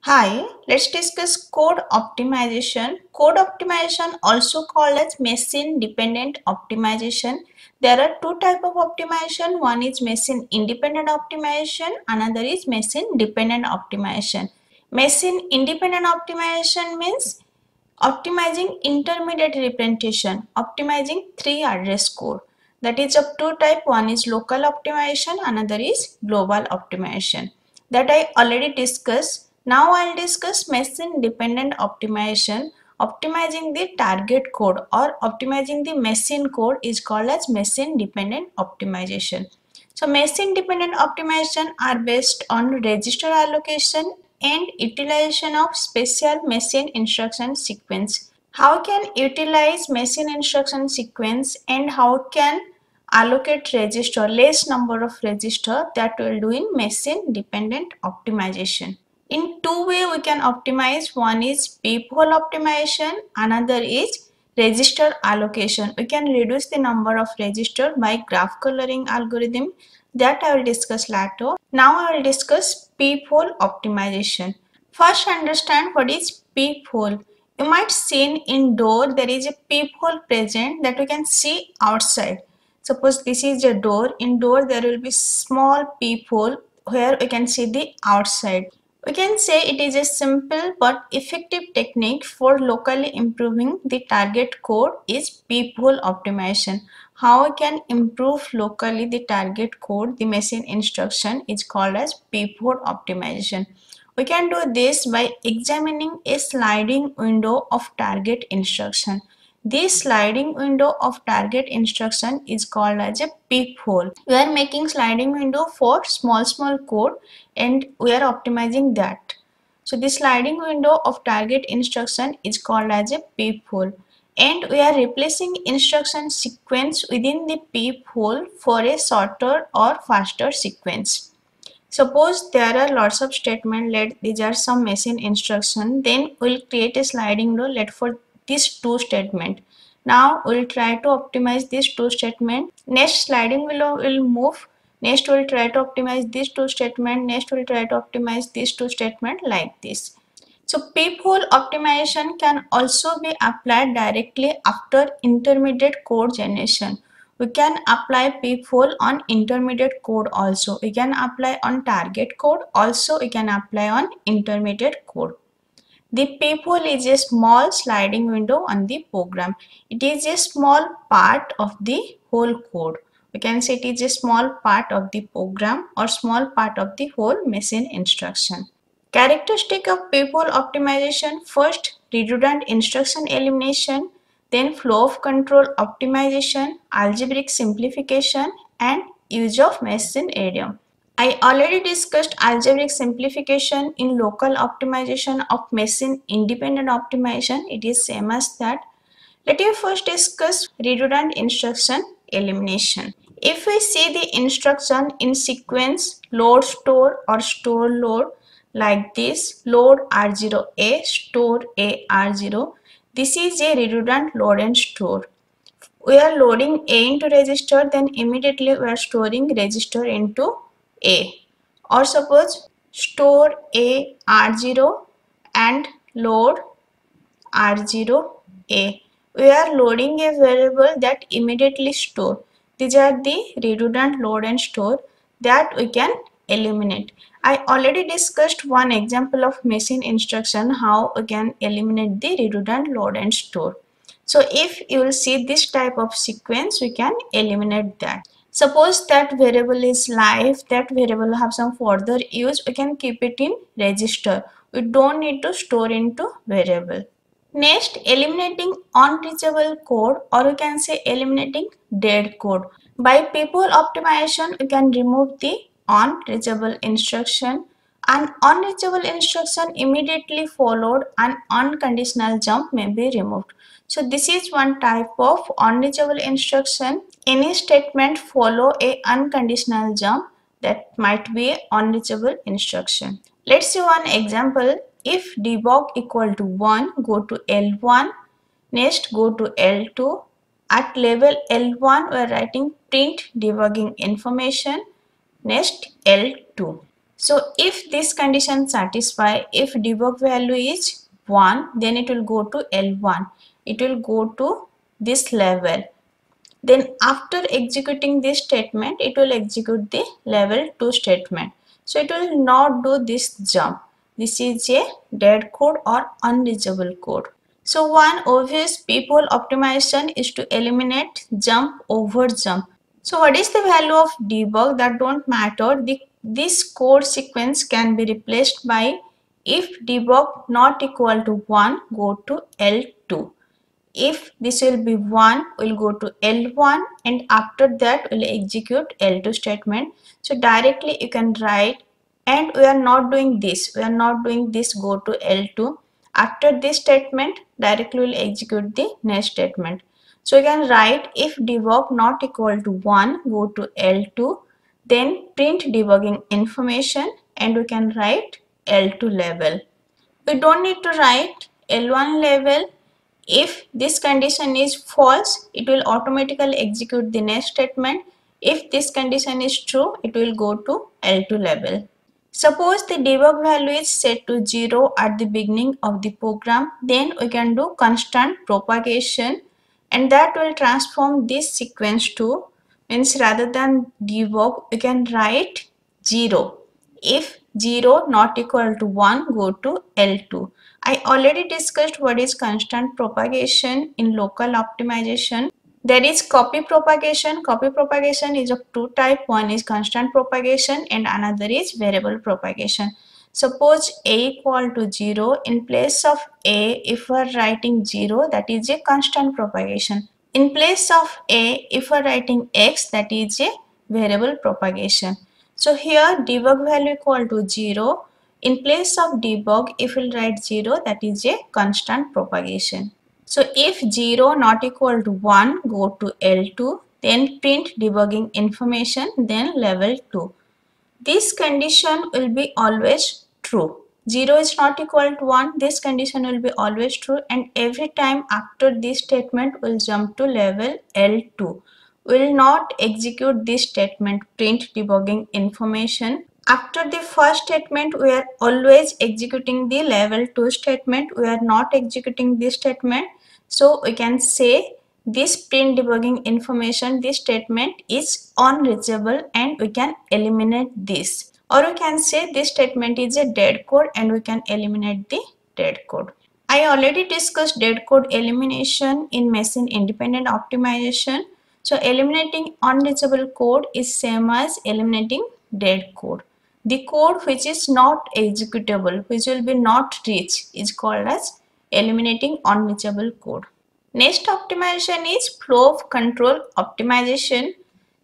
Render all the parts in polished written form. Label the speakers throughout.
Speaker 1: Hi, let's discuss code optimization. Code optimization, also called as machine dependent optimization. There are two types of optimization. One is machine independent optimization, another is machine dependent optimization. Machine independent optimization means optimizing intermediate representation, optimizing three address code. That is of two type. One is local optimization, another is global optimization. That I already discussed. Now I'll discuss machine dependent optimization. Optimizing the target code or optimizing the machine code is called as machine dependent optimization. So machine dependent optimization are based on register allocation and utilization of special machine instruction sequence. How can utilize machine instruction sequence and how can allocate register less number of register, that will do in machine dependent optimization. In two way we can optimize. One is peephole optimization, another is register allocation. We can reduce the number of register by graph coloring algorithm, that I will discuss later. Now I will discuss peephole optimization. First understand what is peephole. You might see in door there is a peephole present that we can see outside. Suppose this is a door. In door there will be small peephole where we can see the outside. We can say it is a simple but effective technique for locally improving the target code is peephole optimization. How we can improve locally the target code, the machine instruction is called as peephole optimization. We can do this by examining a sliding window of target instruction. This sliding window of target instruction is called as a peephole. We are making sliding window for small code and we are optimizing that. So this sliding window of target instruction is called as a peephole and we are replacing instruction sequence within the peephole for a shorter or faster sequence. Suppose there are lots of statements, let these are some machine instruction, then we'll create a sliding window let for these two statement. Now we'll try to optimize these two statement. Next sliding window will move. Next we'll try to optimize these two statement. Next we'll try to optimize these two statement like this. So peephole optimization can also be applied directly after intermediate code generation. We can apply peephole on intermediate code also. We can apply on target code also. We can apply on intermediate code. The peephole is a small sliding window on the program. It is a small part of the whole code. We can say it is a small part of the program or small part of the whole machine instruction. Characteristic of peephole optimization: first, redundant instruction elimination, then flow of control optimization, algebraic simplification, and use of machine idiom. I already discussed algebraic simplification in local optimization of machine independent optimization. It is same as that. Let us first discuss redundant instruction elimination. If we see the instruction in sequence load store or store load like this, load R0A, store A R0, this is a redundant load and store. We are loading A into register, then immediately we are storing register into A. Or suppose store A R0 and load R0A. We are loading a variable that immediately store. These are the redundant load and store that we can eliminate. I already discussed one example of machine instruction how we can eliminate the redundant load and store. So if you will see this type of sequence, we can eliminate that. Suppose that variable is live, that variable have some further use, we can keep it in register. We don't need to store into variable. Next, eliminating unreachable code, or we can say eliminating dead code. By peephole optimization, we can remove the unreachable instruction. An unreachable instruction immediately followed an unconditional jump may be removed. So this is one type of unreachable instruction. Any statement follow a unconditional jump, that might be an unreachable instruction. Let's see one example. If debug equal to 1, go to L1. Next, go to L2. At level L1, we are writing print debugging information. Next, L2. So if this condition satisfy, if debug value is 1, then it will go to L1. It will go to this level. Then after executing this statement, it will execute the level 2 statement. So it will not do this jump. This is a dead code or unreachable code. So one obvious people optimization is to eliminate jump over jump. So what is the value of debug? That don't matter. This code sequence can be replaced by if debug not equal to 1, go to L2. If this will be 1, we'll go to L1, and after that we'll execute L2 statement. So directly you can write, and we are not doing this. We are not doing this go to L2. After this statement, directly we'll execute the next statement. So you can write if debug not equal to 1, go to L2, then print debugging information, and we can write L2 level. We don't need to write L1 level. If this condition is false, it will automatically execute the next statement. If this condition is true, it will go to L2 level. Suppose the debug value is set to 0 at the beginning of the program, then we can do constant propagation, and that will transform this sequence to, means rather than debug, we can write 0. If 0 not equal to 1, go to L2. I already discussed what is constant propagation in local optimization. There is copy propagation. Copy propagation is of two types. One is constant propagation and another is variable propagation. Suppose a equal to 0, in place of a, if we are writing 0, that is a constant propagation. In place of a, if we are writing x, that is a variable propagation. So here debug value equal to 0. In place of debug, if we will write 0, that is a constant propagation. So if 0 not equal to 1, go to L2, then print debugging information, then level 2. This condition will be always true. 0 is not equal to 1, this condition will be always true, and every time after this statement will jump to level L2. We will not execute this statement print debugging information. After the first statement, we are always executing the level 2 statement. We are not executing this statement. So we can say this print debugging information, this statement is unreachable, and we can eliminate this. Or we can say this statement is a dead code and we can eliminate the dead code. I already discussed dead code elimination in machine independent optimization. So eliminating unreachable code is same as eliminating dead code. The code which is not executable, which will be not reached, is called as eliminating unreachable code. Next optimization is flow of control optimization.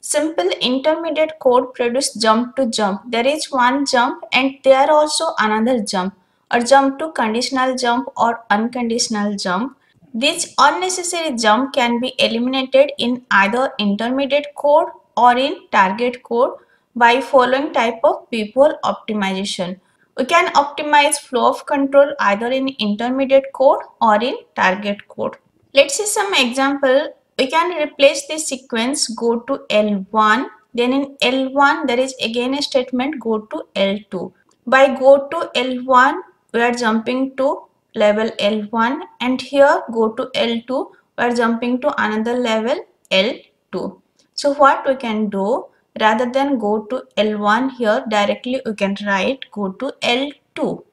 Speaker 1: Simple intermediate code produce jump to jump. There is one jump and there also another jump, or jump to conditional jump or unconditional jump. This unnecessary jump can be eliminated in either intermediate code or in target code by following type of people optimization. We can optimize flow of control either in intermediate code or in target code. Let's see some example. We can replace this sequence go to L1. Then in L1 there is again a statement go to L2. By go to L1 we are jumping to level L1, and here go to L2 we are jumping to another level L2. So what we can do, rather than go to L1, here directly we can write go to L2.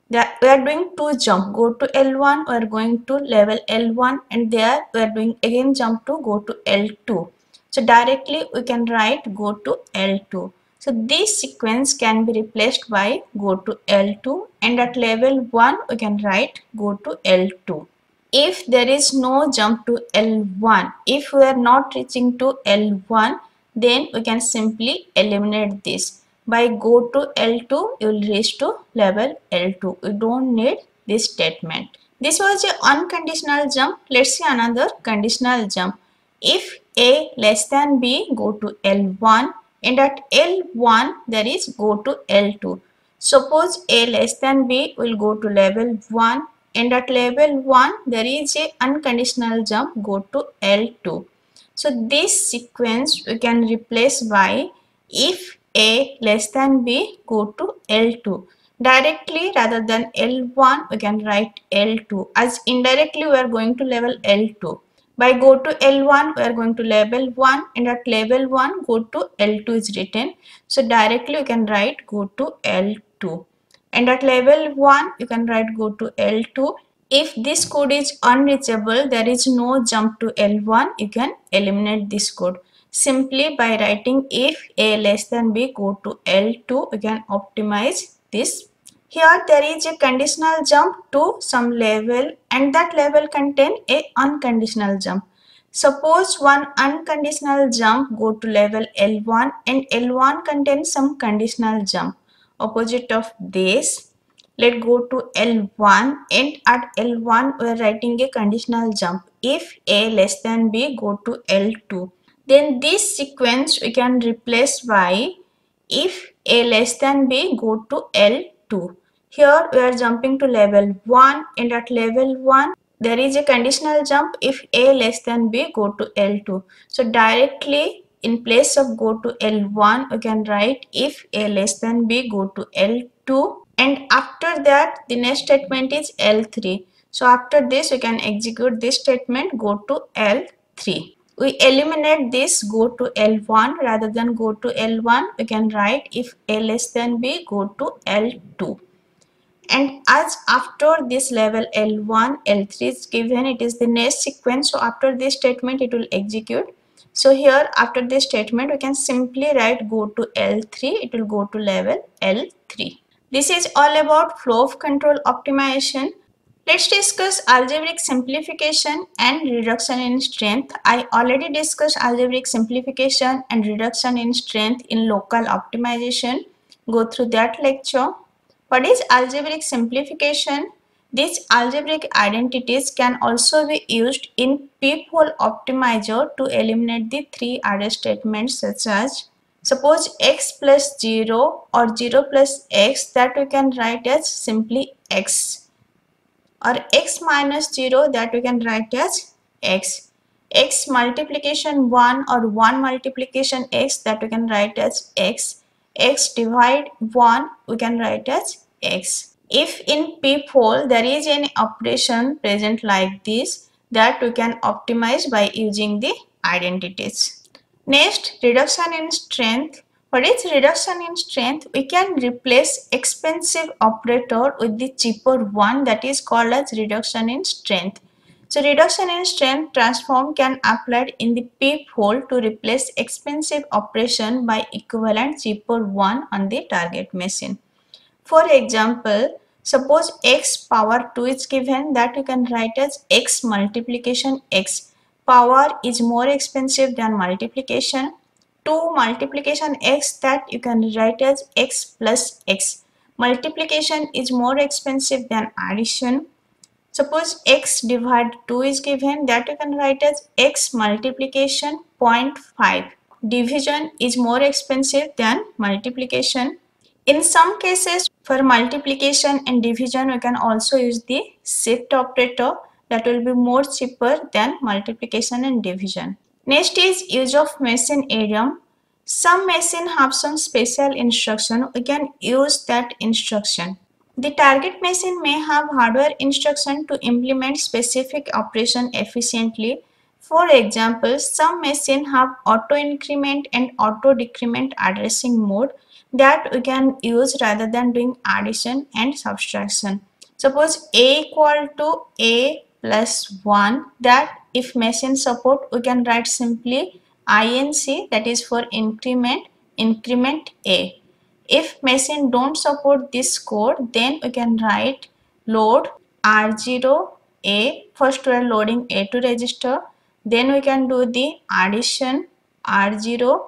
Speaker 1: We are doing two jump, go to L1, we are going to level L1, and there we are doing again jump to go to L2. So directly we can write go to L2. So this sequence can be replaced by go to L2, and at level 1 we can write go to L2. If there is no jump to L1, if we are not reaching to L1, then we can simply eliminate this. By go to L2, you will reach to level L2. You don't need this statement. This was a unconditional jump. Let's see another conditional jump. If A less than B, go to L1, and at L1 there is go to L2. Suppose A less than B will go to level 1, and at level 1 there is a unconditional jump go to L2. So this sequence we can replace by if A less than B, go to L2. Directly rather than L1, we can write L2, as indirectly we are going to level L2. By go to L1, we are going to level 1, and at level 1, go to L2 is written. So directly you can write go to L2. And at level 1, you can write go to L2. If this code is unreachable, there is no jump to L1, you can eliminate this code. Simply by writing if A less than B, go to L2, you can optimize this. Here there is a conditional jump to some level, and that level contain a unconditional jump. Suppose one unconditional jump go to level L1 and L1 contains some conditional jump. Opposite of this, let's go to L1, and at L1 we are writing a conditional jump. If A less than B, go to L2. Then this sequence we can replace by if A less than B, go to L2. Here we are jumping to level 1, and at level 1 there is a conditional jump. If A less than B, go to L2. So directly in place of go to L1, we can write if A less than B, go to L2, and after that the next statement is L3. So after this we can execute this statement, go to L3. We eliminate this go to L1 rather than go to L1. We can write if A less than B, go to L2. And as after this level L1, L3 is given, it is the next sequence. So after this statement, it will execute. So here after this statement, we can simply write go to L3. It will go to level L3. This is all about flow of control optimization. Let's discuss algebraic simplification and reduction in strength. I already discussed algebraic simplification and reduction in strength in local optimization. Go through that lecture. What is algebraic simplification? These algebraic identities can also be used in peephole optimizer to eliminate the three other statements, such as suppose x plus 0 or 0 plus x, that we can write as simply x, or x minus 0, that we can write as x, x multiplication 1 or 1 multiplication x, that we can write as x, x divide 1, we can write as x. If in peephole there is any operation present like this, that we can optimize by using the identities. Next, reduction in strength. What is reduction in strength? We can replace expensive operator with the cheaper one, that is called as reduction in strength. So reduction in strength transform can applied in the peephole to replace expensive operation by equivalent cheaper one on the target machine. For example, suppose x power 2 is given, that you can write as x multiplication x. Power is more expensive than multiplication. 2 multiplication x, that you can write as x plus x. Multiplication is more expensive than addition. Suppose x divide 2 is given, that you can write as x multiplication 0.5. Division is more expensive than multiplication. In some cases, for multiplication and division, we can also use the shift operator, that will be more cheaper than multiplication and division. Next is use of machine idiom. Some machine have some special instruction. We can use that instruction. The target machine may have hardware instruction to implement specific operation efficiently. For example, some machines have auto increment and auto decrement addressing mode, that we can use rather than doing addition and subtraction. Suppose a equal to a plus 1, that if machine support, we can write simply INC, that is for increment a. If machine don't support this code, then we can write load R0 A. First we are loading A to register. Then we can do the addition R0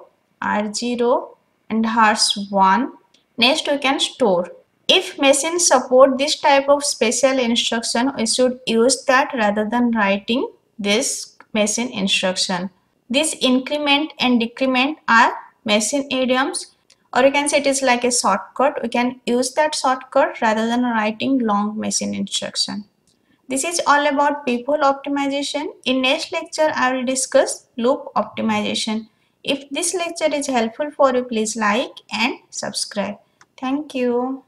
Speaker 1: and #1. Next we can store. If machine support this type of special instruction, we should use that rather than writing this machine instruction. This increment and decrement are machine idioms, or you can say it is like a shortcut. We can use that shortcut rather than writing long machine instruction. This is all about peephole optimization. In next lecture, I will discuss loop optimization. If this lecture is helpful for you, please like and subscribe. Thank you.